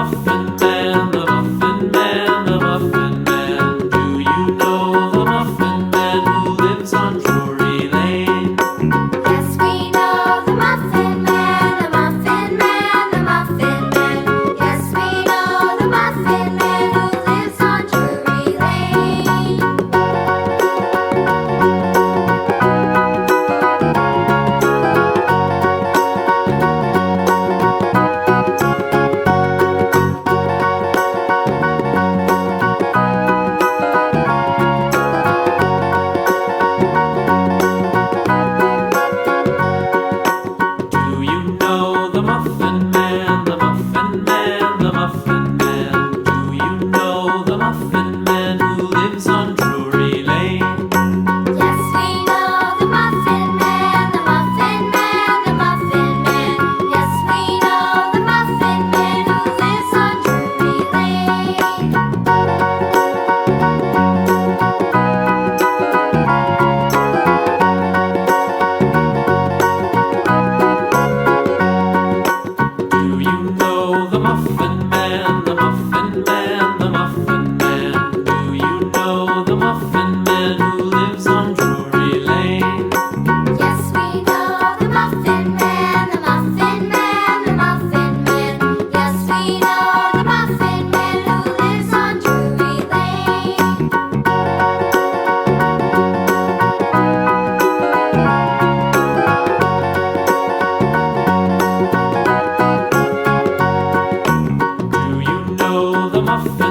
Muffin Man, the Muffin Man, the Muffin Man. Do you know the Muffin Man who lives on Drury Lane? Yes, we know the Muffin Man, the Muffin Man, the Muffin Man. Yes, we know the Muffin Man who lives on Drury Lane. Do you know the Muffin Man, the Muffin Man, the Muffin Man? Do you know the Muffin Man who lives on Drury Lane? Yes, we know the Muffin Man, the Muffin Man, the Muffin Man. Yes, we know the Muffin Man who lives on Drury Lane. Do you know the Muffin Man, the Muffin Man, the Muffin Man? Do you know the Muffin Man who lives on Drury Lane? Yes, we know the Muffin Man, the Muffin Man, the Muffin Man. Yes, we know the Muffin Man who lives on Drury Lane. Do you know the Muffin